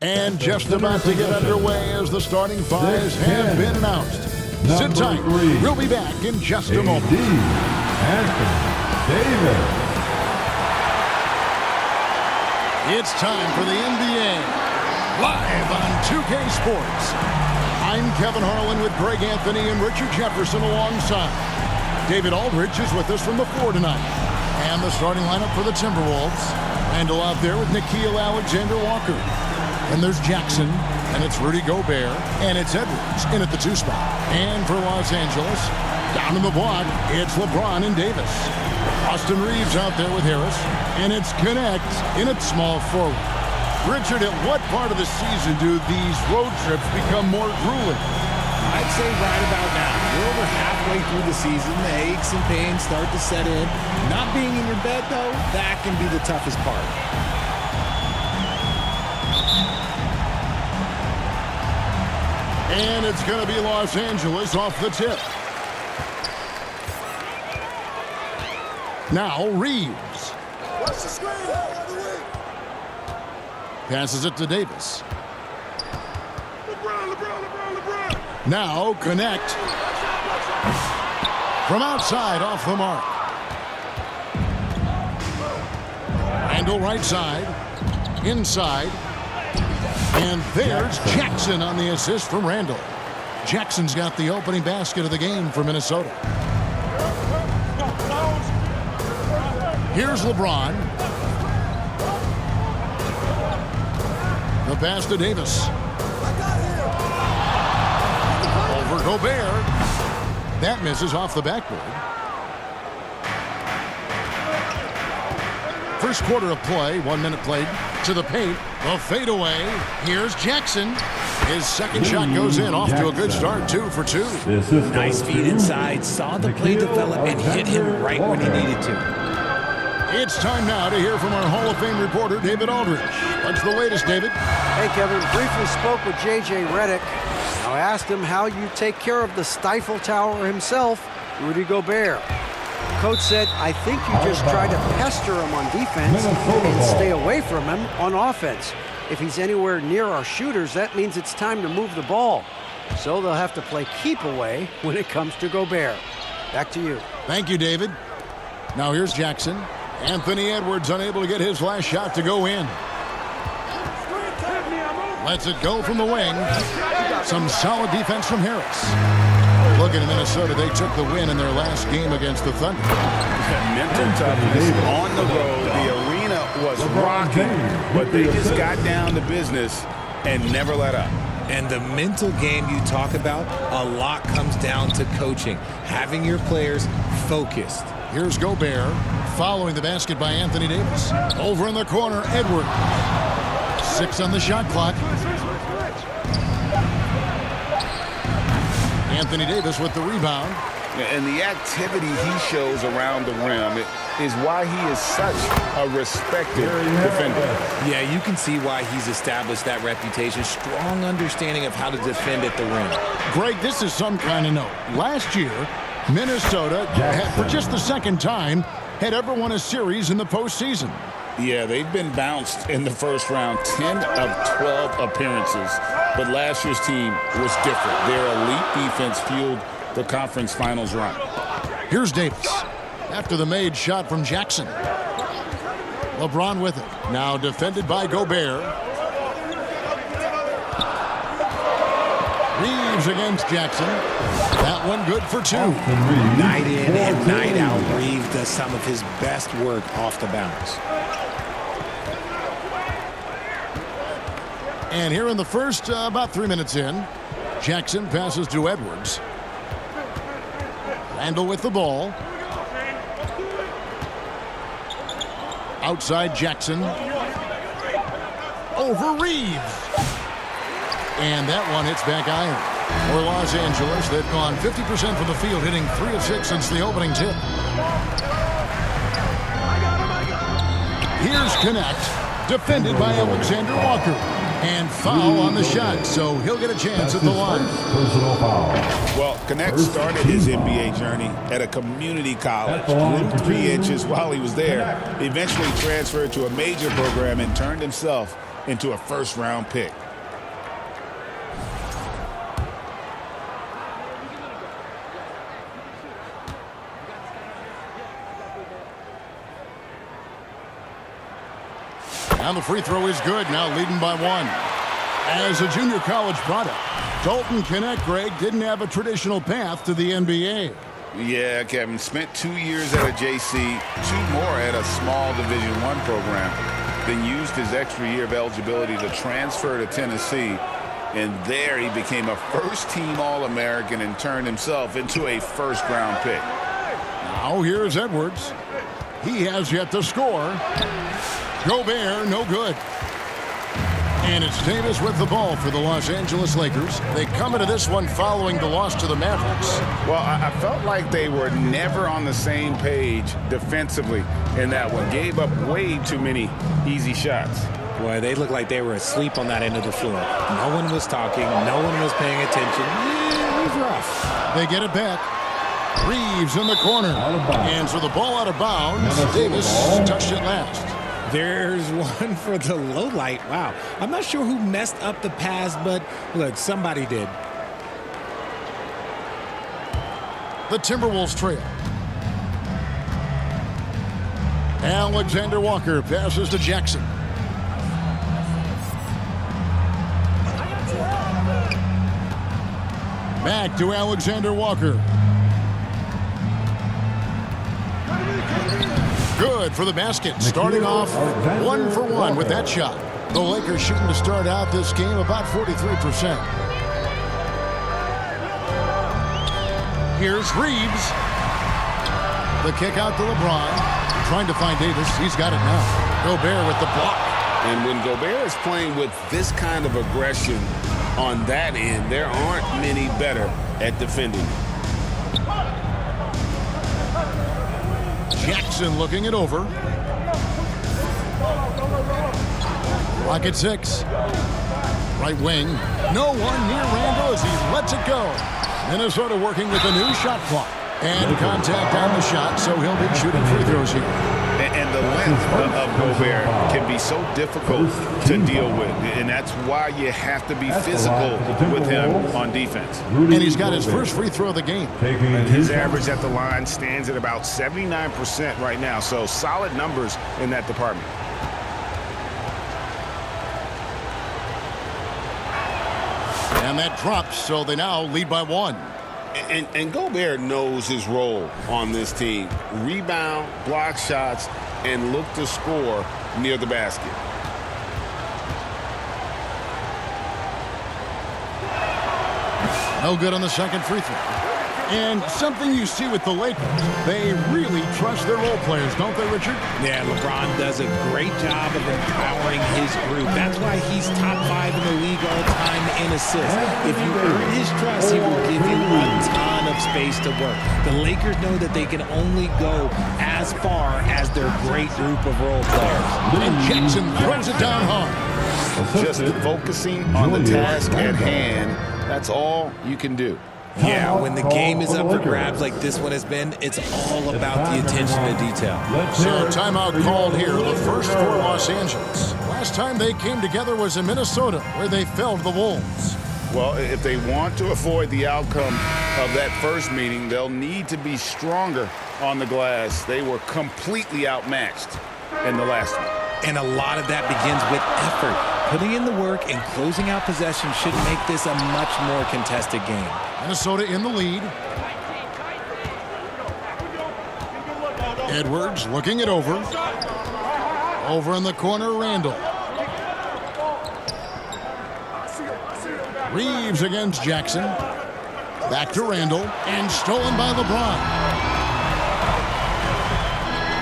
And just about to get underway as the starting fives have been announced. Sit tight. We'll be back in just a moment. Anthony Davis. It's time for the NBA. Live on 2K Sports. I'm Kevin Harlan with Greg Anthony and Richard Jefferson alongside. David Aldridge is with us from the floor tonight. And the starting lineup for the Timberwolves. Randall out there with Nickeil Alexander-Walker. And there's Jackson, and it's Rudy Gobert, and it's Edwards in at the 2 spot. And for Los Angeles, down in the block, it's LeBron and Davis. Austin Reeves out there with Harris, and it's Connect in at small forward. Richard, at what part of the season do these road trips become more grueling? I'd say right about now. You're over halfway through the season. The aches and pains start to set in. Not being in your bed, though, that can be the toughest part. And it's going to be Los Angeles off the tip. Now Reeves. Passes it to Davis. Now Connect. From outside off the mark. Randall right side. Inside. And there's Jackson on the assist from Randall. Jackson's got the opening basket of the game for Minnesota. Here's LeBron. The pass to Davis. Over Gobert. That misses off the backboard. First quarter of play, 1 minute played. To the paint, a fadeaway. Here's Jackson. His second shot goes in, off to a good start, 2 for 2. Nice feed inside, saw the play develop and hit him right when he needed to. It's time now to hear from our Hall of Fame reporter, David Aldridge. What's the latest, David? Hey, Kevin. Briefly spoke with J.J. Redick. I asked him how you take care of the Stifle Tower himself, Rudy Gobert. Coach said, I think you just try to pester him on defense and stay away from him on offense. If he's anywhere near our shooters, that means it's time to move the ball. So they'll have to play keep away when it comes to Gobert. Back to you. Thank you, David. Now here's Jackson. Anthony Edwards unable to get his last shot to go in. Lets it go from the wing. Some solid defense from Harris. Looking at Minnesota, they took the win in their last game against the Thunder. Mental toughness on the road. The arena was rocking, but they just got down to business and never let up. And the mental game you talk about, a lot comes down to coaching, having your players focused. Here's Gobert, following the basket by Anthony Davis. Over in the corner, Edwards. 6 on the shot clock. Anthony Davis with the rebound. And the activity he shows around the rim is why he is such a respected defender. Yeah, you can see why he's established that reputation. Strong understanding of how to defend at the rim. Greg, this is some kind of note. Last year, Minnesota, for just the second time, had ever won a series in the postseason. Yeah, they've been bounced in the first round, 10 of 12 appearances. But last year's team was different. Their elite defense fueled the conference finals run. Here's Davis after the made shot from Jackson. LeBron with it. Now defended by Gobert. Reeves against Jackson. That one good for 2. Night in and night out, Reeves does some of his best work off the bounce. And here in the first, about 3 minutes in, Jackson passes to Edwards. Randall with the ball. Outside Jackson. Over Reeves. And that one hits back iron. For Los Angeles, they've gone 50% from the field, hitting 3 of 6 since the opening tip. Here's Connect, defended by Alexander Walker. And foul on the shot, so he'll get a chance at the line. Personal foul. Well, Connect started his NBA journey at a community college, grew 3 inches while he was there, eventually transferred to a major program and turned himself into a first-round pick. And the free throw is good, now leading by 1. As a junior college product, Dalton Knecht, Greg, didn't have a traditional path to the NBA. Yeah, Kevin, spent 2 years at a JC, 2 more at a small Division I program, then used his extra year of eligibility to transfer to Tennessee, and there he became a first-team All-American and turned himself into a first-round pick. Now here's Edwards. He has yet to score. Gobert, no good. And it's Davis with the ball for the Los Angeles Lakers. They come into this one following the loss to the Mavericks. Well, I felt like they were never on the same page defensively in that one. Gave up way too many easy shots. Boy, they looked like they were asleep on that end of the floor. No one was talking. No one was paying attention. It was rough. They get it back. Reeves in the corner. And so the ball out of bounds. Davis touched it last. There's one for the low light. Wow. I'm not sure who messed up the pass, but look, somebody did. The Timberwolves trail. Alexander Walker passes to Jackson. Back to Alexander Walker. Good for the basket. Starting off 1 for 1 with that shot. The Lakers shooting to start out this game about 43%. Here's Reeves. The kick out to LeBron. Trying to find Davis. He's got it now. Gobert with the block. And when Gobert is playing with this kind of aggression on that end, there aren't many better at defending. Jackson looking it over. Rocket 6. Right wing. No one near Randall as he lets it go. Minnesota working with a new shot clock. And contact on the shot, so he'll be shooting free throws here. And the length of Gobert can be so difficult to deal with. And that's why you have to be physical with him on defense. And he's got his first free throw of the game. And his average at the line stands at about 79% right now. So solid numbers in that department. And that drops, so they now lead by 1. And Gobert knows his role on this team. Rebound, block shots, and look to score near the basket. No good on the second free throw. And something you see with the Lakers, they really trust their role players, don't they, Richard? Yeah, LeBron does a great job of empowering his group. That's why he's top 5 in the league all time in assists. If you earn his trust, he will give you a ton of space to work. The Lakers know that they can only go as far as their great group of role players. And Jackson throws it down hard. Just focusing on the task at hand, that's all you can do. Yeah, when the game is up for grabs like this one has been, it's all about the attention to detail. So timeout called here, the first for Los Angeles. Last time they came together was in Minnesota, where they fell to the Wolves. Well, if they want to avoid the outcome of that first meeting, they'll need to be stronger on the glass. They were completely outmatched in the last one. And a lot of that begins with effort. Putting in the work and closing out possession should make this a much more contested game. Minnesota in the lead. Edwards looking it over. Over in the corner, Randall. Reeves against Jackson. Back to Randall. And stolen by LeBron.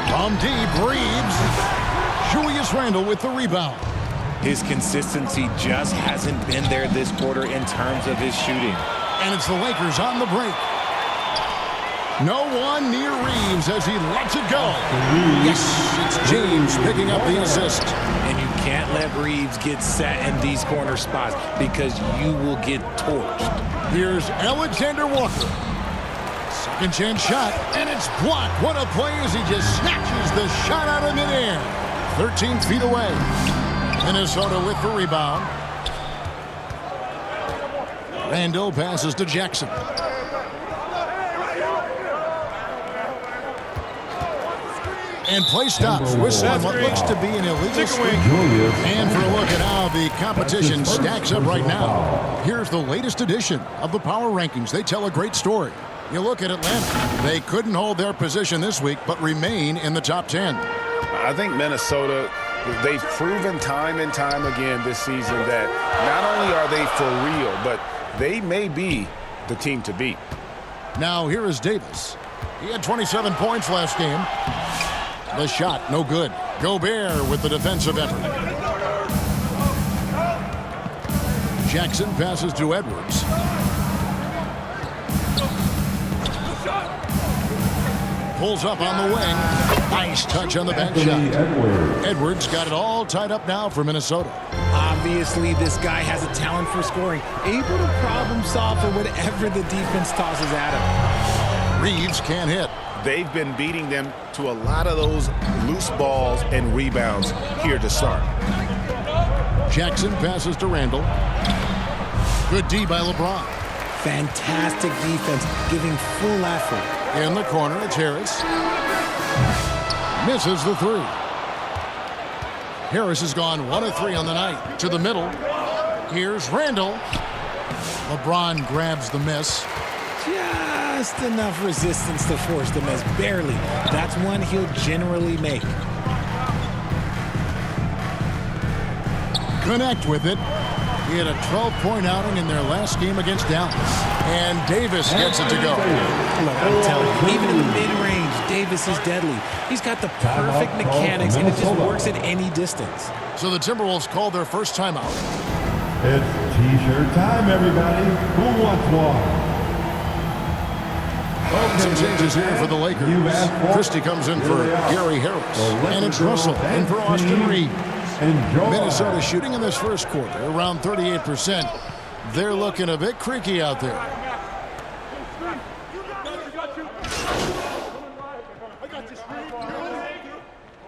From deep, Reeves. Julius Randle with the rebound. His consistency just hasn't been there this quarter in terms of his shooting. And it's the Lakers on the break. No one near Reeves as he lets it go. Yes, it's James picking up the assist. And you can't let Reeves get set in these corner spots because you will get torched. Here's Alexander Walker. Second chance shot, and it's blocked. What a play as he just snatches the shot out of midair. 13 feet away. Minnesota with the rebound. Randall passes to Jackson. And play stops, whistling what looks to be an illegal streak. And for a look at how the competition stacks up right now, here's the latest edition of the Power Rankings. They tell a great story. You look at Atlanta. They couldn't hold their position this week, but remain in the top 10. I think Minnesota, they've proven time and time again this season that not only are they for real, but they may be the team to beat. Now here is Davis. He had 27 points last game. The shot, no good. Gobert with the defensive effort. Jackson passes to Edwards. Pulls up on the wing. Nice touch on the back shot. Edwards got it all tied up now for Minnesota. Obviously, this guy has a talent for scoring, able to problem solve for whatever the defense tosses at him. Reeves can't hit. They've been beating them to a lot of those loose balls and rebounds here to start. Jackson passes to Randall. Good D by LeBron. Fantastic defense, giving full effort. In the corner, it's Harris. Misses the three. Harris has gone 1 of 3 on the night. To the middle. Here's Randall. LeBron grabs the miss. Just enough resistance to force the miss. Barely. That's one he'll generally make. Connect with it. He had a 12-point outing in their last game against Dallas. And Davis gets it to go. Look, I'm telling you, even in the mid-range, Davis is deadly. He's got the perfect mechanics, and it just works at any distance. So the Timberwolves called their first timeout. It's T-shirt time, everybody. Who wants one? Some changes here for the Lakers. Christie comes in for Gary Harris. And it's Russell in for Austin Reeves. Minnesota shooting in this first quarter around 38%. They're looking a bit creaky out there.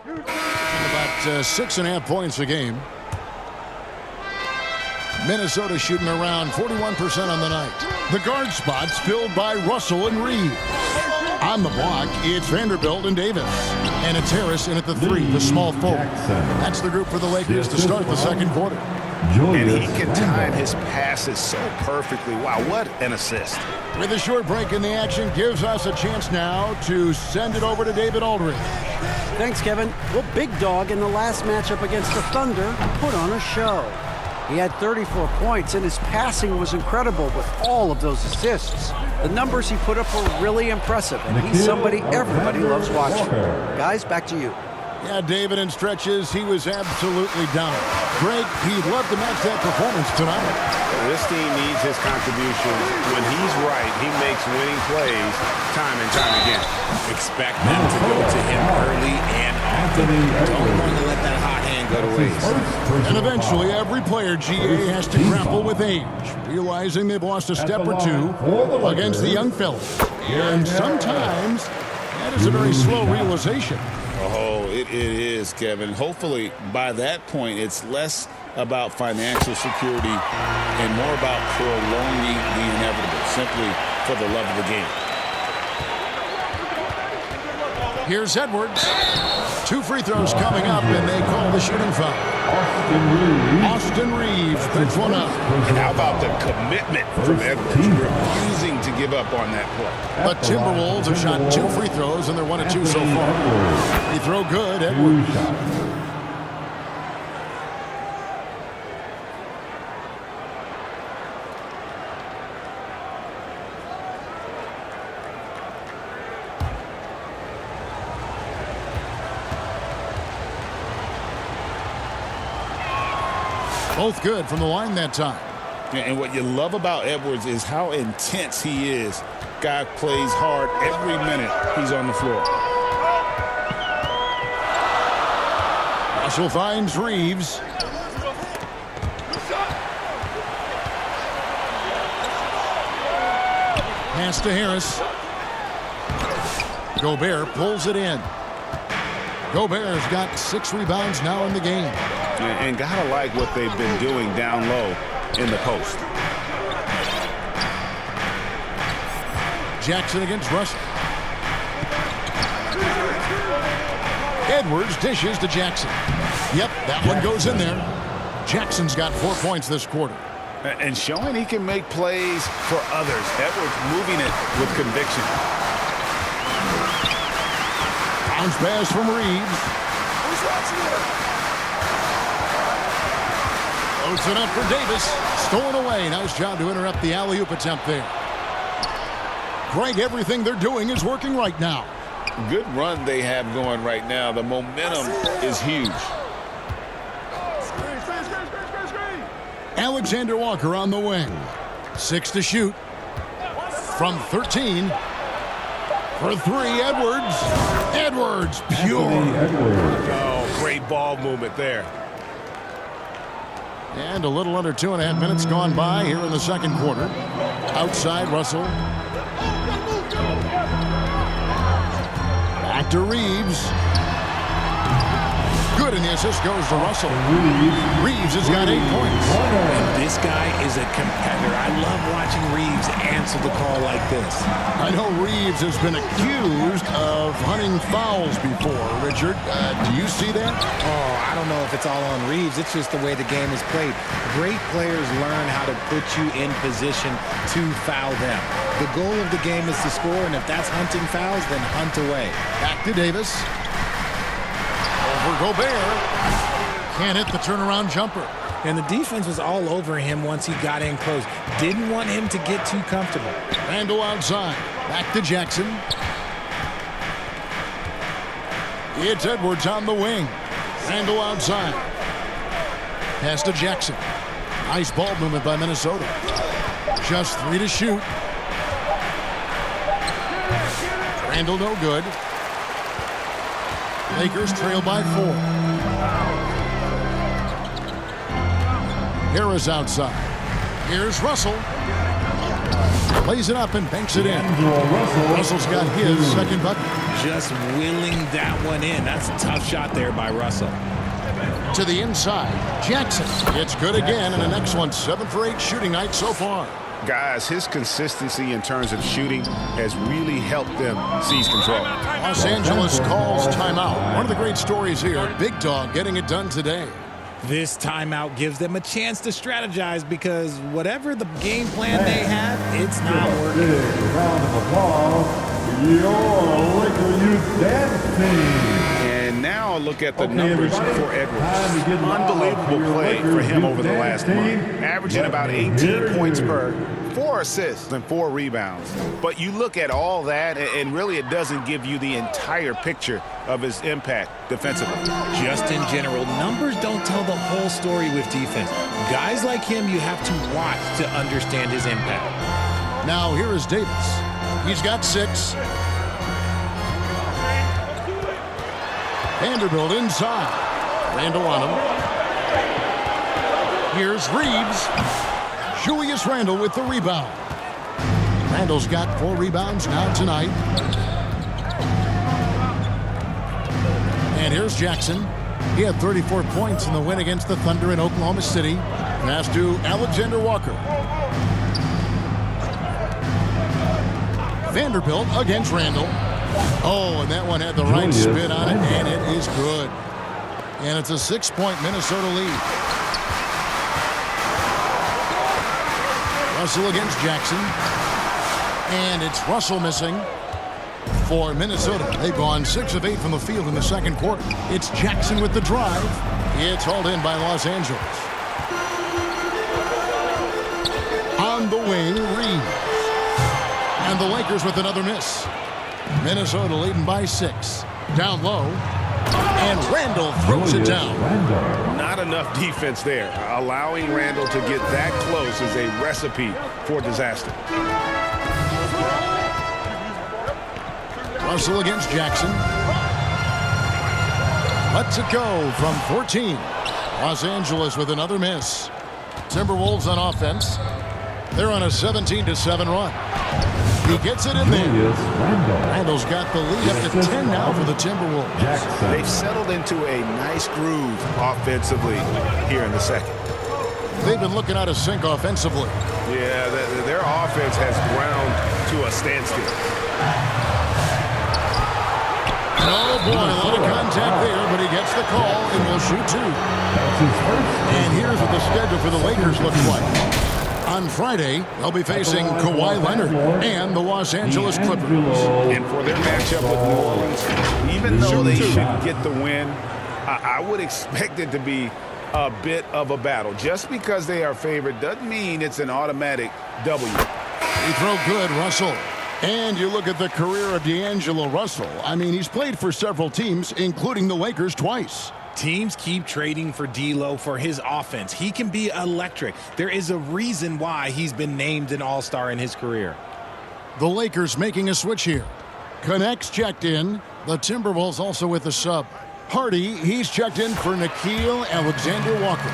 About 6.5 points a game. Minnesota shooting around 41% on the night. The guard spots filled by Russell and Reeves. On the block, it's Vanderbilt and Davis. And it's Harris in at the 3, the small forward. That's the group for the Lakers to start the second quarter. And he can time his passes so perfectly. Wow, what an assist. With a short break in the action, gives us a chance now to send it over to David Aldridge. Thanks, Kevin. Well, Big Dog in the last matchup against the Thunder put on a show. He had 34 points, and his passing was incredible with all of those assists. The numbers he put up were really impressive, and he's somebody everybody loves watching. Guys, back to you. Yeah, David, in stretches, he was absolutely down. Greg, he'd love to match that performance tonight. This team needs his contributions. When he's right, he makes winning plays time and time again. Expect them to go to him early and often. Don't want to let that hot hand go to waste. And eventually, every player, GA, has to grapple with age, realizing they've lost a step or two against the young fella. And sometimes, that is a very slow realization. Oh, it is, Kevin. Hopefully, by that point, it's less about financial security and more about prolonging the inevitable, simply for the love of the game. Here's Edwards. 2 free throws coming up, and they call the shooting foul. Austin Reeves picks one up. And how about the commitment from Edwards, refusing to give up on that play. The Timberwolves have shot 2 free throws, and they're 1 of 2 so far. He throw good, Edwards. Both good from the line that time. And what you love about Edwards is how intense he is. Guy plays hard every minute he's on the floor. Russell finds Reeves. Pass to Harris. Gobert pulls it in. Gobert's got 6 rebounds now in the game. And gotta like what they've been doing down low in the post. Jackson against Russell. Edwards dishes to Jackson. Yep, that one goes in there. Jackson's got 4 points this quarter. And showing he can make plays for others. Edwards moving it with conviction. Bounce pass from Reeves. Floats it up for Davis. Stolen away. Nice job to interrupt the alley-oop attempt there. Greg, everything they're doing is working right now. Good run they have going right now. The momentum is huge. Alexander Walker on the wing. 6 to shoot. From 13. For 3, Edwards. Edwards, pure. Oh, great ball movement there. And a little under 2.5 minutes gone by here in the second quarter. Outside, Russell. Back to Reeves. Good, and the assist goes to Russell. Reeves has got 8 points. And this guy is a competitor. I love watching Reeves answer the call like this. I know Reeves has been accused of hunting fouls before. Richard, do you see that? Oh, I don't know if it's all on Reeves. It's just the way the game is played. Great players learn how to put you in position to foul them. The goal of the game is to score, and if that's hunting fouls, then hunt away. Back to Davis. Over Gobert. Can't hit the turnaround jumper. And the defense was all over him once he got in close. Didn't want him to get too comfortable. Randall outside. Back to Jackson. It's Edwards on the wing. Randall outside. Pass to Jackson. Nice ball movement by Minnesota. Just 3 to shoot. Randall no good. Lakers trail by 4. Harris outside. Here's Russell. Plays it up and banks it in. Russell's got his second bucket. Just willing that one in. That's a tough shot there by Russell. To the inside. Jackson. It's good again, and an excellent 7 for 8 shooting night so far. Guys, his consistency in terms of shooting has really helped them seize control. Los Angeles calls timeout. One of the great stories here, Big Dog getting it done today. This timeout gives them a chance to strategize because whatever the game plan they have, it's not working. Round of applause, your Laker youth dance team. And now look at the numbers for Edwards. Unbelievable play for him over the last month. Averaging about 18 points per, 4 assists and 4 rebounds. But you look at all that, and really it doesn't give you the entire picture of his impact defensively. Just in general, numbers don't tell the whole story with defense. Guys like him, you have to watch to understand his impact. Now here is Davis. He's got 6. Vanderbilt inside. Randall on him. Here's Reeves. Julius Randle with the rebound. Randall's got 4 rebounds now tonight. And here's Jackson. He had 34 points in the win against the Thunder in Oklahoma City. Pass to Alexander Walker. Vanderbilt against Randall. Oh, and that one had the right spin on it, and it is good. And it's a 6-point Minnesota lead. Russell against Jackson. And it's Russell missing for Minnesota. They've gone 6 of 8 from the field in the second quarter. It's Jackson with the drive. It's hauled in by Los Angeles. On the wing, Reeves. And the Lakers with another miss. Minnesota leading by 6. Down low. And Randall throws it down. Not enough defense there. Allowing Randall to get that close is a recipe for disaster. Russell against Jackson. Lets it go from 14. Los Angeles with another miss. Timberwolves on offense. They're on a 17-7 run. He gets it in there. Julius Randle. Randle's got the lead up to 10 now for the Timberwolves. Jackson. They've settled into a nice groove offensively here in the second. They've been looking out of sync offensively. Yeah, their offense has ground to a standstill. Oh, boy, a lot of contact there, but he gets the call and will shoot two. That's his first. And here's what the schedule for the Lakers looks like. On Friday, they'll be facing Kawhi Leonard and the Los Angeles Clippers. And for their matchup with New Orleans, even though they should get the win, I would expect it to be a bit of a battle. Just because they are favored doesn't mean it's an automatic W. He throw good, Russell. And you look at the career of D'Angelo Russell. I mean, he's played for several teams, including the Lakers twice. Teams keep trading for D'Lo for his offense. He can be electric. There is a reason why he's been named an all-star in his career. The Lakers making a switch here. Connects checked in. The Timberwolves also with the sub. Hardy, he's checked in for Nickeil Alexander-Walker.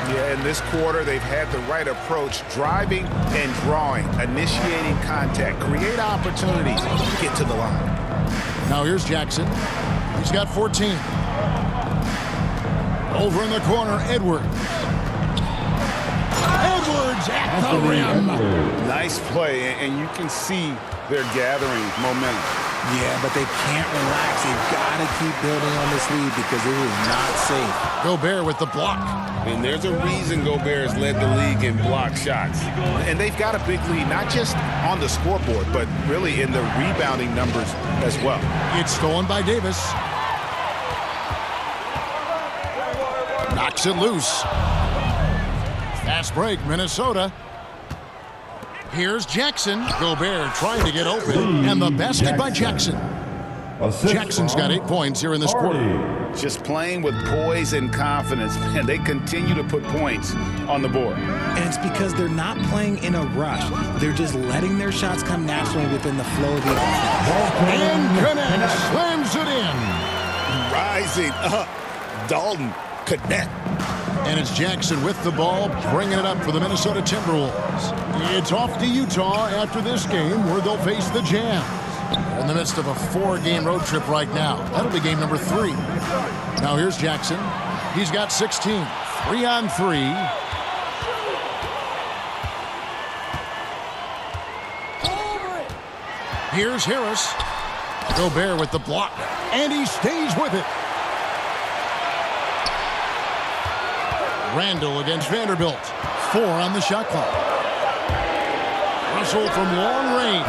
Yeah, in this quarter, they've had the right approach, driving and drawing, initiating contact, create opportunities, get to the line. Now here's Jackson. He's got 14. Over in the corner, Edwards. Edwards at the rim. Nice play, and you can see they're gathering momentum. Yeah, but they can't relax. They've got to keep building on this lead because it is not safe. Gobert with the block. And there's a reason Gobert has led the league in block shots. And they've got a big lead, not just on the scoreboard, but really in the rebounding numbers as well. It's stolen by Davis. Knocks it loose. Fast break, Minnesota. Here's Jackson. Gobert trying to get open. And the basket by Jackson. Jackson's got 8 points here in this quarter. Just playing with poise and confidence, and they continue to put points on the board. And it's because they're not playing in a rush. They're just letting their shots come naturally within the flow of the offense. And connects. Slams it in. Rising up. Dalton connect. And it's Jackson with the ball, bringing it up for the Minnesota Timberwolves. It's off to Utah after this game, where they'll face the Jazz. In the midst of a 4-game road trip right now. That'll be game number 3. Now here's Jackson. He's got 16. 3 on 3. Here's Harris. Gobert with the block. And he stays with it. Randle against Vanderbilt. 4 on the shot clock. Russell from long range.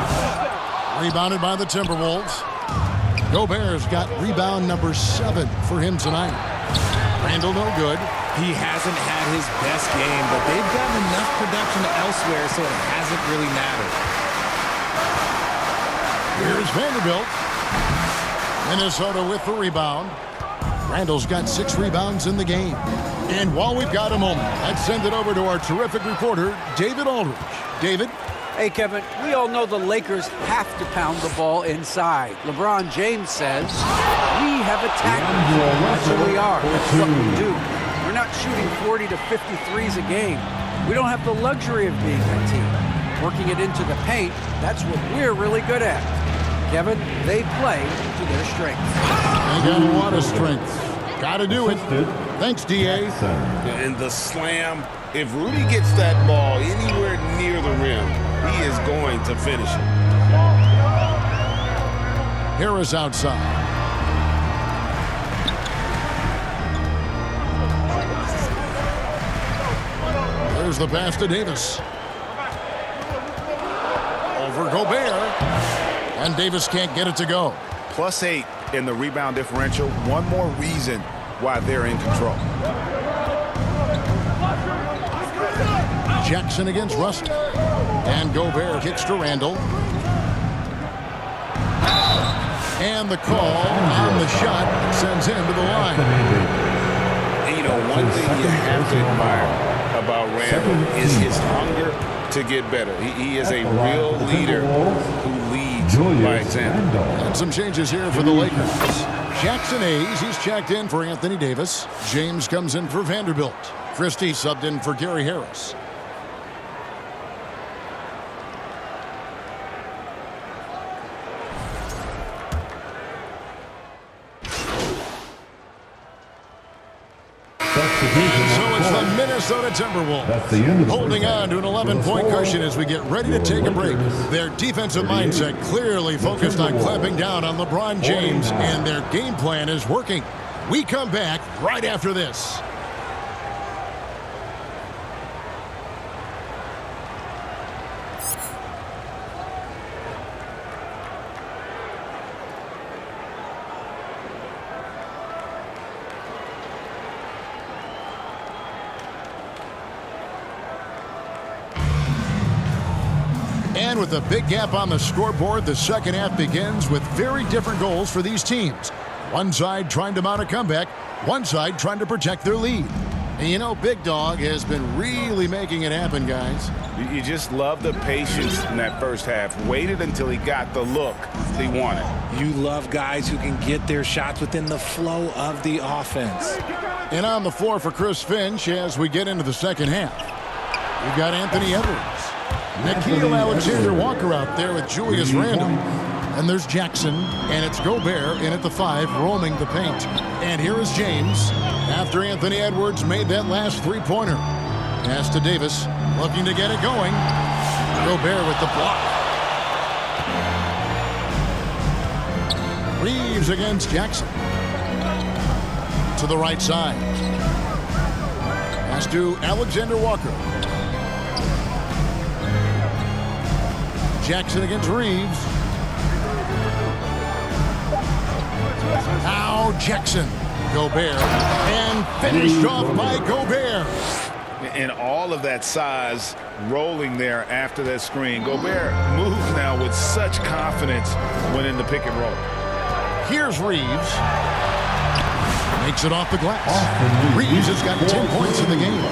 Rebounded by the Timberwolves. Gobert's got rebound number 7 for him tonight. Randle no good. He hasn't had his best game, but they've gotten enough production elsewhere, so it hasn't really mattered. Here's Vanderbilt. Minnesota with the rebound. Randle's got 6 rebounds in the game. And while we've got a moment, let's send it over to our terrific reporter, David Aldridge. David? Hey, Kevin, we all know the Lakers have to pound the ball inside. LeBron James says, we have attackers. That's who we are. That's what we do. We're not shooting 40 to 50 threes a game. We don't have the luxury of being that team. Working it into the paint, that's what we're really good at. Kevin, they play to their strengths. They got a lot of strength. Got to do it. Thanks, D.A. And the slam, if Rudy gets that ball anywhere near the rim, he is going to finish it. Harris outside. There's the pass to Davis. Over Gobert. And Davis can't get it to go. +8 in the rebound differential. One more reason why they're in control. Jackson against Russell. And Gobert kicks to Randle. And the call on the shot sends him to the line. And you know, one thing you have to admire about Randle is his hunger to get better. He is a real leader who leads by example. And some changes here for the Lakers. Jackson Hayes, he's checked in for Anthony Davis. James comes in for Vanderbilt. Christie subbed in for Gary Harris. Minnesota That's the end Timberwolves. of the Holding first on to an half. 11-point For the cushion as we get ready to take a break. Their defensive mindset clearly focused on clamping down on LeBron James, and their game plan is working. We come back right after this. And with a big gap on the scoreboard, the second half begins with very different goals for these teams. One side trying to mount a comeback, one side trying to protect their lead. And you know, Big Dog has been really making it happen, guys. You just love the patience in that first half. Waited until he got the look he wanted. You love guys who can get their shots within the flow of the offense. And on the floor for Chris Finch as we get into the second half. We've got Anthony Edwards. Nickeil Alexander-Walker out there with Julius Randle. And there's Jackson, and it's Gobert in at the 5, roaming the paint. And here is James after Anthony Edwards made that last three-pointer. Pass to Davis, looking to get it going. Gobert with the block. Reeves against Jackson. To the right side. Pass to Alexander-Walker. Jackson against Reeves. Now Jackson. Gobert. And finished off by Gobert. And all of that size rolling there after that screen. Gobert moves now with such confidence when in the pick and roll. Here's Reeves. Makes it off the glass. Reeves has got 10 points in the game.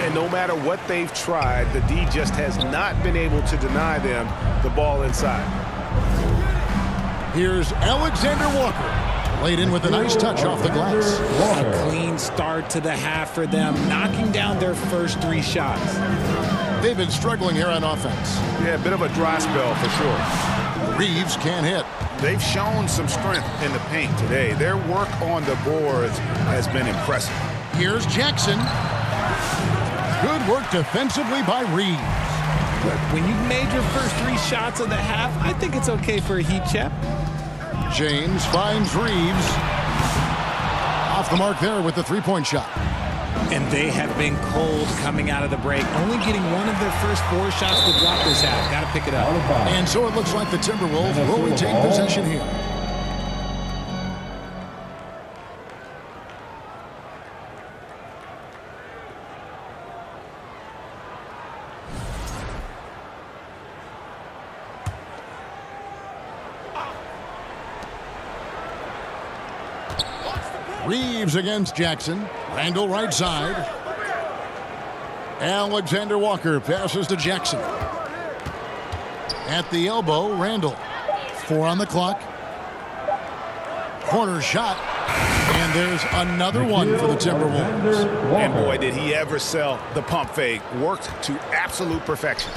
And no matter what they've tried, the D just has not been able to deny them the ball inside. Here's Alexander Walker. Laid in with a nice touch off the glass. A clean start to the half for them, knocking down their first 3 shots. They've been struggling here on offense. Yeah, a bit of a dry spell for sure. Reeves can't hit. They've shown some strength in the paint today. Their work on the boards has been impressive. Here's Jackson. Good work defensively by Reeves. When you've made your first 3 shots of the half, I think it's okay for a heat check. James finds Reeves. Off the mark there with the three-point shot. And they have been cold coming out of the break, only getting one of their first 4 shots to drop this half. Got to pick it up. And so it looks like the Timberwolves will retain possession here. Reeves against Jackson. Randle right side. Alexander Walker passes to Jackson. At the elbow, Randle. 4 on the clock. Corner shot. And there's another one for the Timberwolves. And boy, did he ever sell the pump fake. Worked to absolute perfection.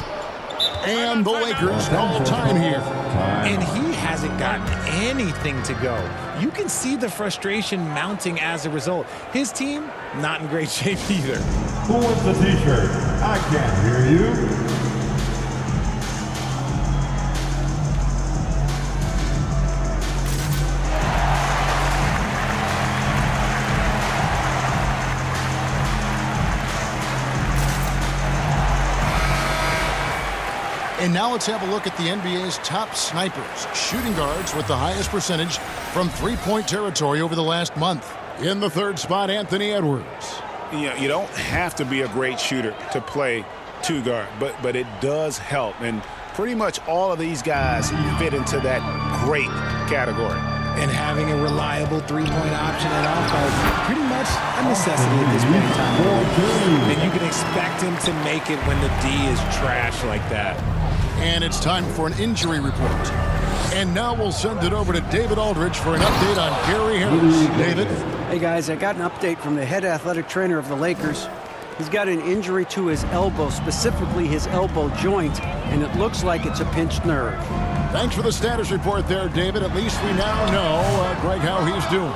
And the Lakers call time here. And he hasn't gotten anything to go. You can see the frustration mounting as a result. His team, not in great shape either. Who wants the t-shirt? I can't hear you. And now let's have a look at the NBA's top snipers, shooting guards with the highest percentage from three-point territory over the last month. In the 3rd spot, Anthony Edwards. You don't have to be a great shooter to play 2 guard, but it does help. And pretty much all of these guys fit into that great category. And having a reliable 3-point option at off guard, pretty much a necessity at this point in time. And you can expect him to make it when the D is trash like that. And it's time for an injury report. And now we'll send it over to David Aldridge for an update on Gary Harris. David? Hey guys, I got an update from the head athletic trainer of the Lakers. He's got an injury to his elbow, specifically his elbow joint, and it looks like it's a pinched nerve. Thanks for the status report there, David. At least we now know, Greg, how he's doing.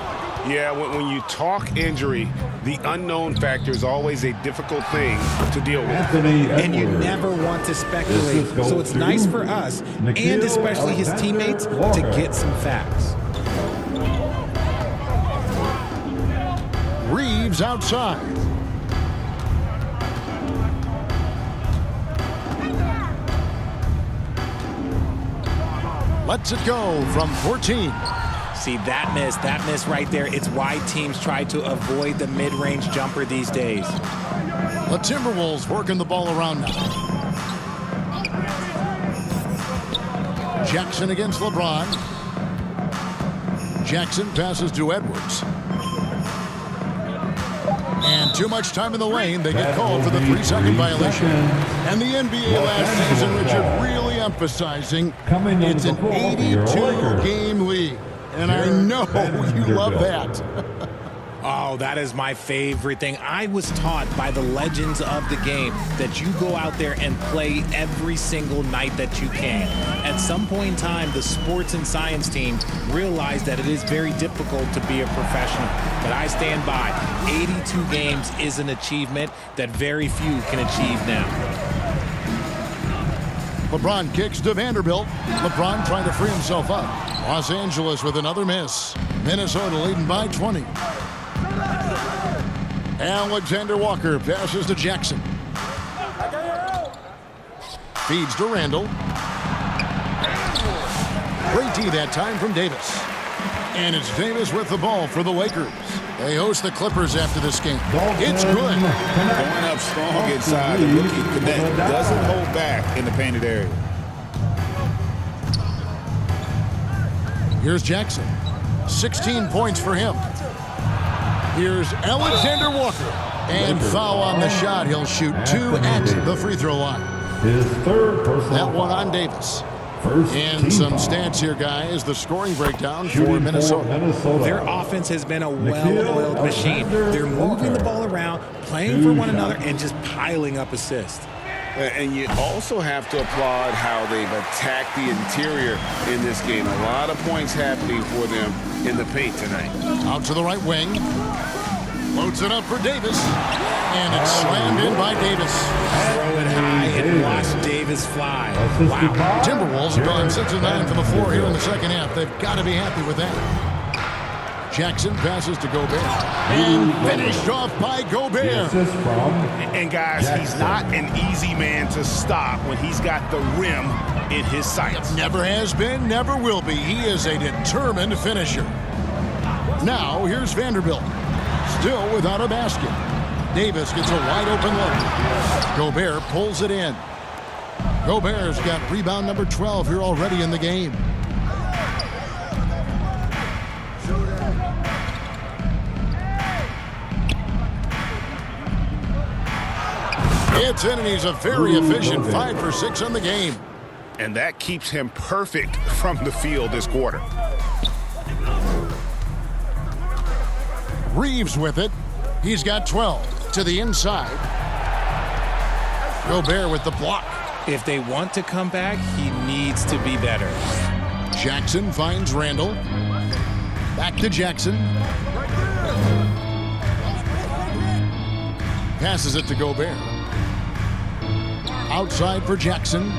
Yeah, when you talk injury, the unknown factor is always a difficult thing to deal with. And you never want to speculate. So it's nice for us, and especially his teammates, to get some facts. Reeves outside. Lets it go from 14. See, that miss right there, it's why teams try to avoid the mid-range jumper these days. The Timberwolves working the ball around now. Jackson against LeBron. Jackson passes to Edwards. And too much time in the lane. They get called for the 3-second violation. And the NBA last season, Richard, really emphasizing it's an 82-game league. And I know you love that. Oh, that is my favorite thing. I was taught by the legends of the game that you go out there and play every single night that you can. At some point in time, the sports and science team realized that it is very difficult to be a professional. But I stand by. 82 games is an achievement that very few can achieve now. LeBron kicks to Vanderbilt. LeBron trying to free himself up. Los Angeles with another miss. Minnesota leading by 20. Alexander Walker passes to Jackson. Feeds to Randall. Great D that time from Davis. And it's Davis with the ball for the Lakers. They host the Clippers after this game. It's good. Going up strong inside. The rookie cadet doesn't hold back in the painted area. Here's Jackson. 16 points for him. Here's Alexander Walker. And foul on the shot. He'll shoot 2 at the free throw line. His third personal That one on Davis. And some stats here, guys. The scoring breakdown for Minnesota. Their offense has been a well-oiled machine. They're moving the ball around, playing for one another, and just piling up assists. And you also have to applaud how they've attacked the interior in this game. A lot of points happening for them in the paint tonight. Out to the right wing. Loads it up for Davis. And it's slammed in by Davis. Throw it high and watch Davis fly. Wow. Timberwolves have gone 6 of 9 from the floor here in the second half. They've got to be happy with that. Jackson passes to Gobert. And finished off by Gobert. And guys, he's not an easy man to stop when he's got the rim in his sights. Never has been, never will be. He is a determined finisher. Now, here's Vanderbilt. Still without a basket. Davis gets a wide open look. Gobert pulls it in. Gobert's got rebound number 12 here already in the game. It's in, and he's a very efficient 5 for 6 on the game. And that keeps him perfect from the field this quarter. Reeves with it. He's got 12 to the inside. Gobert with the block. If they want to come back, he needs to be better. Jackson finds Randall. Back to Jackson. Passes it to Gobert. Outside for Jackson.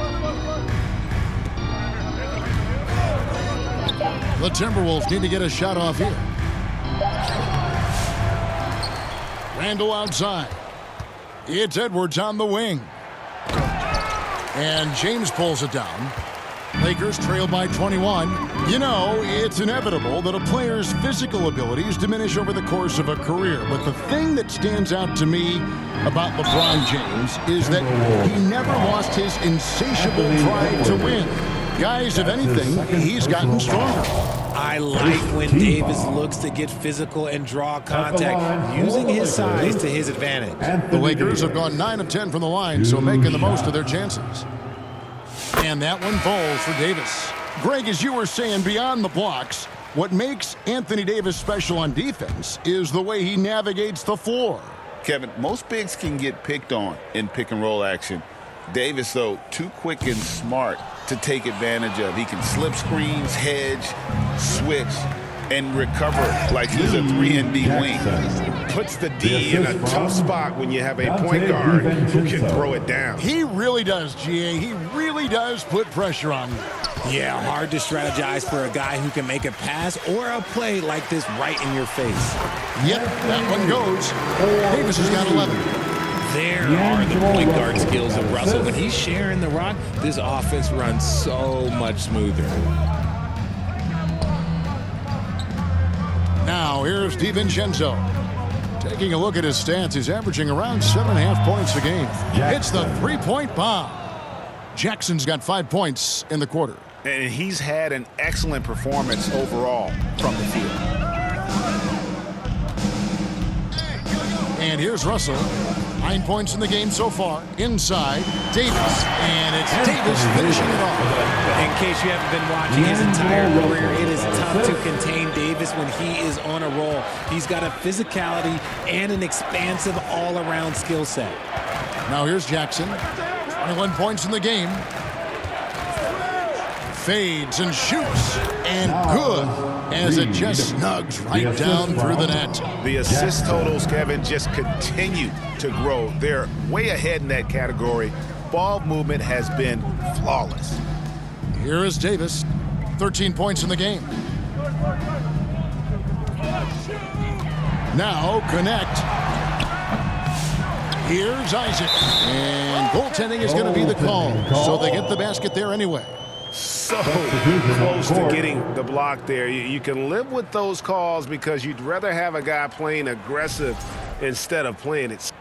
The Timberwolves need to get a shot off here. Randall outside. It's Edwards on the wing. And James pulls it down. Lakers trail by 21. You know, it's inevitable that a player's physical abilities diminish over the course of a career. But the thing that stands out to me about LeBron James is that he never lost his insatiable drive to win. Guys, if anything, he's gotten stronger. I like when Davis looks to get physical and draw contact, using his size to his advantage. The Lakers have gone 9 of 10 from the line, so making the most of their chances. And that one falls for Davis. Greg, as you were saying, beyond the blocks, what makes Anthony Davis special on defense is the way he navigates the floor. Kevin, most bigs can get picked on in pick-and-roll action. Davis, though, too quick and smart to take advantage of. He can slip screens, hedge, switch, and recover like he's a 3-and-D wing. Puts the D in a tough spot when you have a point guard who can throw it down. He really does, GA. He really does put pressure on you. Yeah, hard to strategize for a guy who can make a pass or a play like this right in your face. Yep, that one goes. Davis has got 11. There are the point guard skills of Russell. When he's sharing the rock, this offense runs so much smoother. Now, here's DiVincenzo. Taking a look at his stats, he's averaging around 7.5 points a game. Hits the three-point bomb. Jackson's got 5 points in the quarter. And he's had an excellent performance overall from the field. And here's Russell. 9 points in the game so far. Inside, Davis. And it's Davis finishing it off. In case you haven't been watching his entire career, it is tough to contain Davis when he is on a roll. He's got a physicality and an expansive all-around skill set. Now here's Jackson. 21 points in the game. Fades and shoots. And good as it just snugs right down through the net. The assist totals, Kevin, just continue to grow. They're way ahead in that category. Ball movement has been flawless. Here is Davis. 13 points in the game. Now connect. Here's Isaac. And goaltending is going to be the call. So they get the basket there anyway. So close to getting the block there. You can live with those calls because you'd rather have a guy playing aggressive instead of playing it.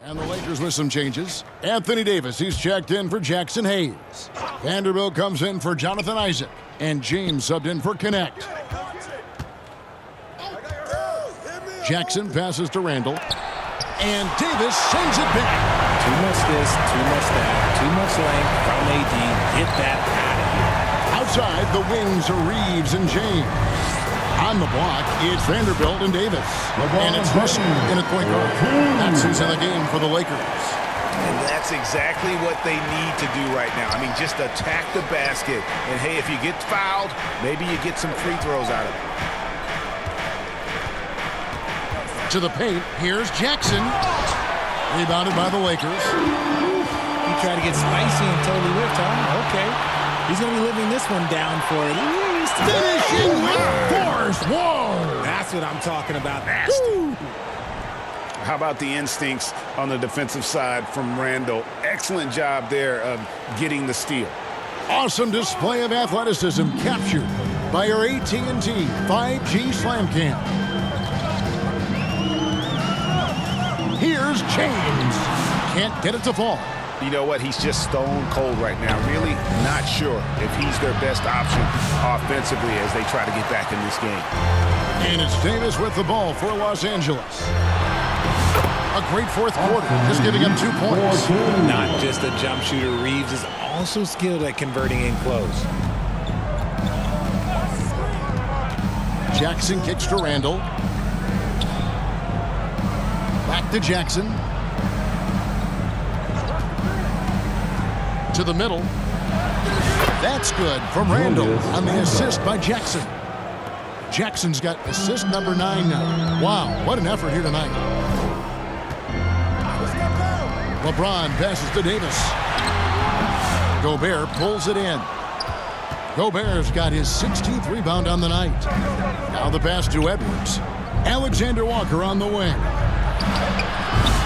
And the Lakers with some changes. Anthony Davis, he's checked in for Jackson Hayes. Vanderbilt comes in for Jonathan Isaac. And James subbed in for Connect. Jackson passes to Randall. And Davis sends it back. Too much this, too much that, too much length from AD. Get that out of here. Outside, the wings are Reeves and James. On the block, it's Vanderbilt and Davis. And it's Russell in at point guard. That's who's in the game for the Lakers. And that's exactly what they need to do right now. I mean, just attack the basket. And, hey, if you get fouled, maybe you get some free throws out of it. To the paint, here's Jackson. Rebounded by the Lakers. He tried to get spicy and totally whipped, huh? Okay. He's going to be living this one down for at least. Finishing with force. Whoa. That's what I'm talking about. Nasty. How about the instincts on the defensive side from Randall? Excellent job there of getting the steal. Awesome display of athleticism captured by our AT&T 5G Slam Cam. Here's James. Can't get it to fall. You know what? He's just stone cold right now. Really not sure if he's their best option offensively as they try to get back in this game. And it's Davis with the ball for Los Angeles. A great fourth quarter, just giving up 2 points. Not just a jump shooter, Reeves is also skilled at converting in close. Jackson kicks to Randall. Back to Jackson. To the middle. That's good from Randall on the assist by Jackson. Jackson's got assist number 9 now. Wow, what an effort here tonight. LeBron passes to Davis. Gobert pulls it in. Gobert's got his 16th rebound on the night. Now the pass to Edwards. Alexander Walker on the wing.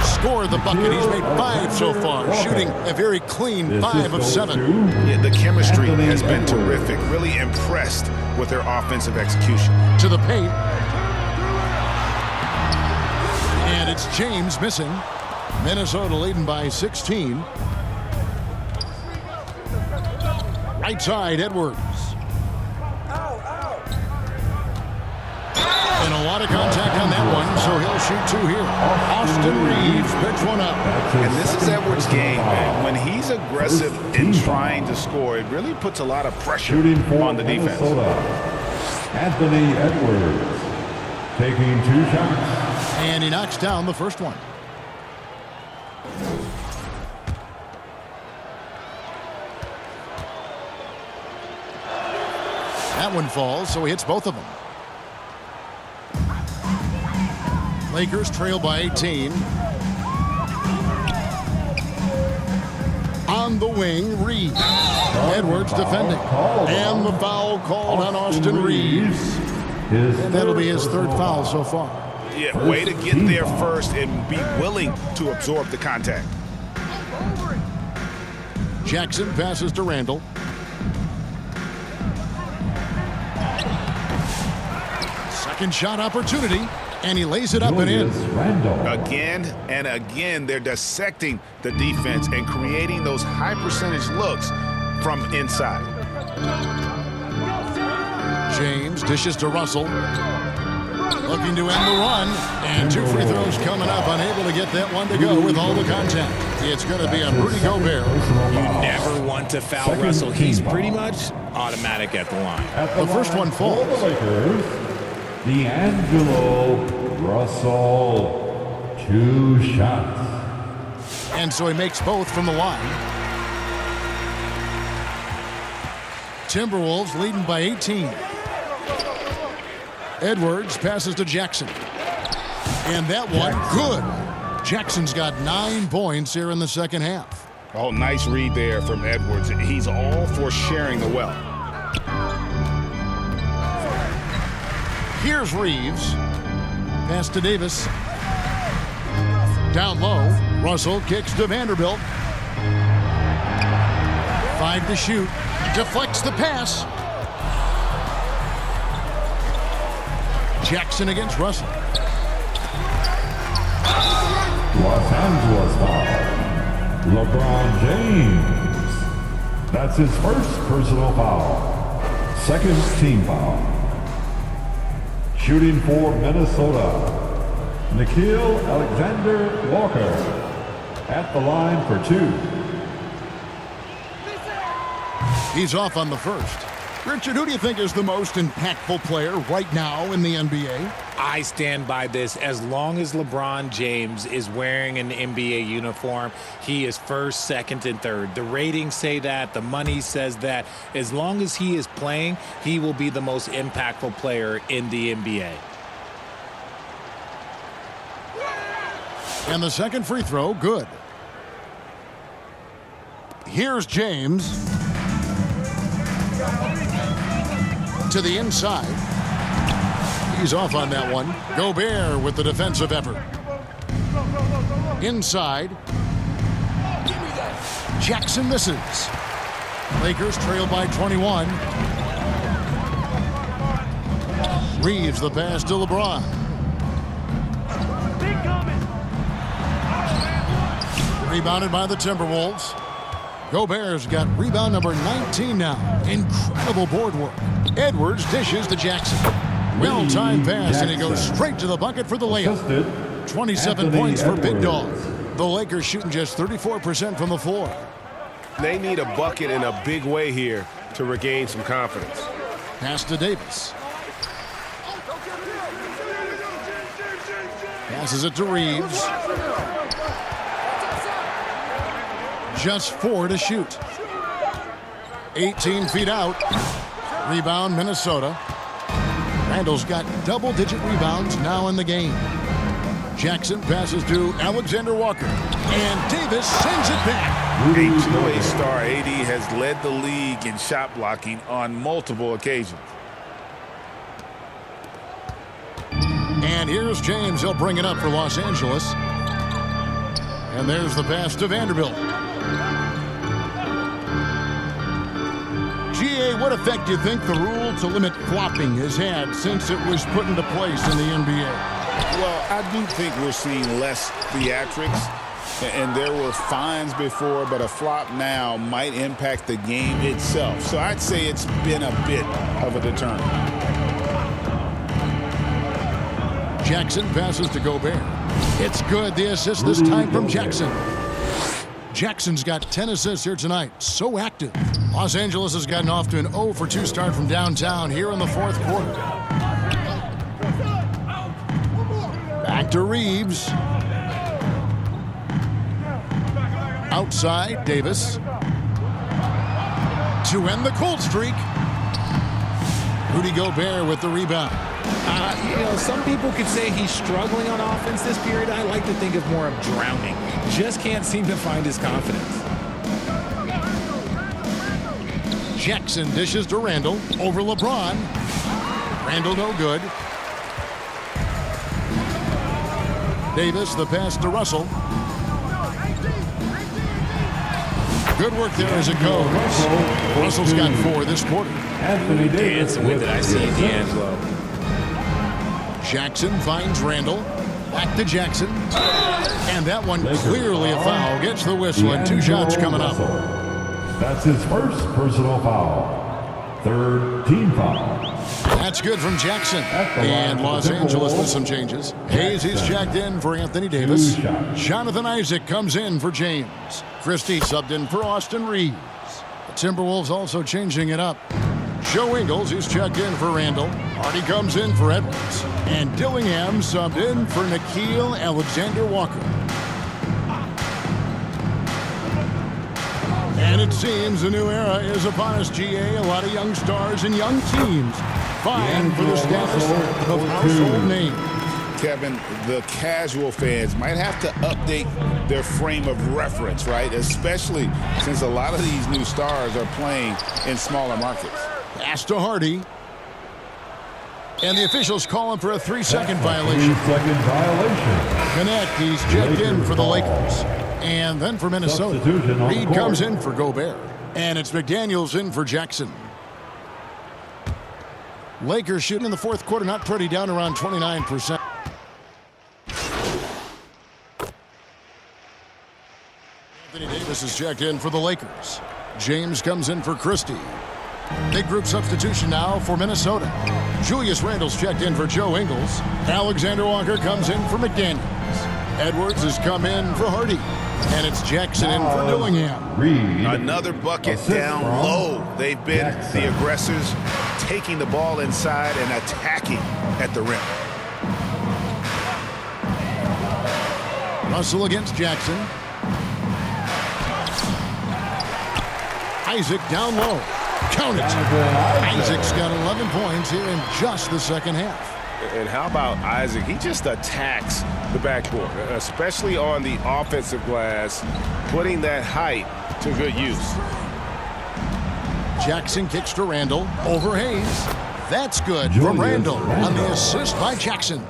Scored the bucket. He's made 5 so far, shooting a very clean 5 of 7. Yeah, the chemistry has been terrific. Really impressed with their offensive execution. To the paint. And it's James missing. Minnesota leading by 16. Right side, Edwards. And a lot of contact on that one, so he'll shoot 2 here. Austin Reeves picks one up. And this is Edwards' game, man. When he's aggressive in trying to score, it really puts a lot of pressure on the defense. Anthony Edwards taking 2 shots. And he knocks down the first one. That one falls, so he hits both of them. Lakers trail by 18. On the wing, Reeves. Edwards defending. And the foul called on Austin Reeves. And that'll be his third foul so far. Yeah, way to get there first and be willing to absorb the contact. Jackson passes to Randall. Second shot opportunity, and he lays it up and in. Again and again, they're dissecting the defense and creating those high percentage looks from inside. James dishes to Russell. Looking to end the run, and 2 free throws coming up, unable to get that one to go with all the contact. It's going to be on Rudy Gobert. You never want to foul Russell. He's pretty much automatic at the line. The first one falls. D'Angelo Russell, 2 shots. And so he makes both from the line. Timberwolves leading by 18. Edwards passes to Jackson. And that one, good. Jackson's got 9 points here in the second half. Oh, nice read there from Edwards. He's all for sharing the wealth. Here's Reeves. Pass to Davis. Down low. Russell kicks to Vanderbilt. 5 to shoot. Deflects the pass. Jackson against Russell. Los Angeles foul. LeBron James. That's his first personal foul. Second team foul. Shooting for Minnesota, Nickeil Alexander-Walker at the line for 2. He's off on the first. Richard, who do you think is the most impactful player right now in the NBA? I stand by this. As long as LeBron James is wearing an NBA uniform, he is first, second, and third. The ratings say that. The money says that. As long as he is playing, he will be the most impactful player in the NBA. And the second free throw, good. Here's James. To the inside. He's off on that one. Gobert with the defensive effort. Inside. Jackson misses. Lakers trail by 21. Reeves the pass to LeBron. Rebounded by the Timberwolves. Gobert's got rebound number 19 now. Incredible board work. Edwards dishes to Jackson. Well-timed pass, and he goes straight to the bucket for the layup. 27 points for Big Dog. The Lakers shooting just 34% from the floor. They need a bucket in a big way here to regain some confidence. Pass to Davis. Passes it to Reeves. Just 4 to shoot. 18 feet out. Rebound, Minnesota. Randall's got double-digit rebounds now in the game. Jackson passes to Alexander Walker. And Davis sends it back. A two-way star, AD has led the league in shot blocking on multiple occasions. And here's James. He'll bring it up for Los Angeles. And there's the pass to Vanderbilt. GA, what effect do you think the rule to limit flopping has had since it was put into place in the NBA? Well, I do think we're seeing less theatrics, and there were fines before, but a flop now might impact the game itself. So I'd say it's been a bit of a deterrent. Jackson passes to Gobert. It's good. The assist this time from Jackson. Jackson's got 10 assists here tonight. So active. Los Angeles has gotten off to an 0 for 2 start from downtown here in the fourth quarter. Back to Reeves. Outside, Davis. To end the cold streak. Rudy Gobert with the rebound. Some people could say he's struggling on offense this period. I like to think of more of drowning. Just can't seem to find his confidence. Jackson dishes to Randall over LeBron. Randall no good. Davis, the pass to Russell. Good work there as it goes. Russell's got 4 this quarter. Anthony Davis Dancing with it, I see D'Angelo. Jackson finds Randall. Back to Jackson. And that one clearly a foul. Gets the whistle and 2 shots coming up. That's his first personal foul. 3rd team foul. That's good from Jackson. And Los Angeles with some changes. Hayes is checked in for Anthony Davis. Jonathan Isaac comes in for James. Christie subbed in for Austin Reeves. The Timberwolves also changing it up. Joe Ingles is checked in for Randall. Hardy comes in for Edwards. And Dillingham subbed in for Nickeil Alexander-Walker. And it seems a new era is upon us, GA. A lot of young stars and young teams vying for the status of household name. Kevin, the casual fans might have to update their frame of reference, right? Especially since a lot of these new stars are playing in smaller markets. Pass to Hardy. And the officials call him for a 3-second violation. 3-second violation. Connect, he's checked in for the Lakers. And then for Minnesota, Reed comes in for Gobert. And it's McDaniels in for Jackson. Lakers shooting in the 4th quarter, not pretty, down around 29%. Anthony Davis is checked in for the Lakers. James comes in for Christie. Big group substitution now for Minnesota. Julius Randle's checked in for Joe Ingles. Alexander Walker comes in for McDaniels. Edwards has come in for Hardy. And it's Jackson in for Dillingham. Another bucket down low. They've been the aggressors, taking the ball inside and attacking at the rim. Russell against Jackson. Isaac down low. Count it. Isaac's got 11 points here in just the second half. And how about Isaac? He just attacks the backboard, especially on the offensive glass, putting that height to good use. Jackson kicks to Randall. Over Hayes. That's good from Randall on the assist by Jackson.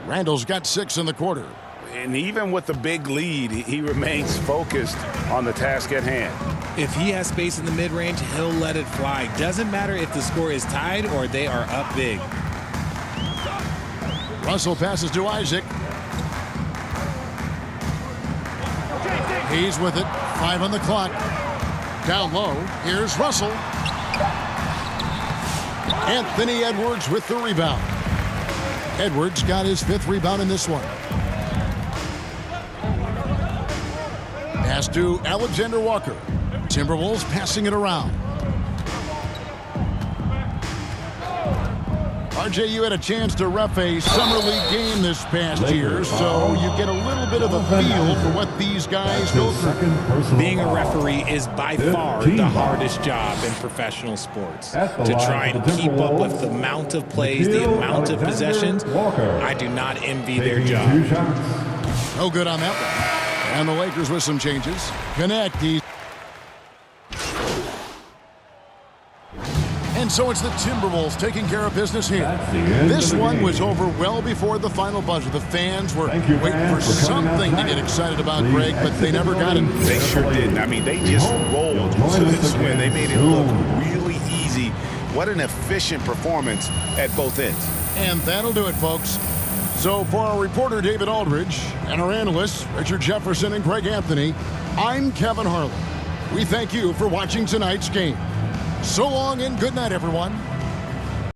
Randall's got 6 in the quarter. And even with the big lead, he remains focused on the task at hand. If he has space in the mid-range, he'll let it fly. Doesn't matter if the score is tied or they are up big. Russell passes to Isaac. He's with it. 5 on the clock. Down low. Here's Russell. Anthony Edwards with the rebound. Edwards got his 5th rebound in this one. Pass to Alexander Walker. Timberwolves passing it around. RJ, you had a chance to ref a Summer League game this past year, so you get a little bit of a feel for what these guys go through. Being a referee is by far the hardest job in professional sports. To try and keep up with the amount of plays, the amount of possessions, I do not envy their job. No good on that one. And the Lakers with some changes. Connect. And so it's the Timberwolves taking care of business here. This one was over well before the final buzzer. The fans were waiting for something to get excited about, Greg, but they never got it. They sure didn't. I mean, they just rolled to this win. They made it look really easy. What an efficient performance at both ends. And that'll do it, folks. So for our reporter, David Aldridge, and our analysts, Richard Jefferson and Greg Anthony, I'm Kevin Harlan. We thank you for watching tonight's game. So long and good night, everyone.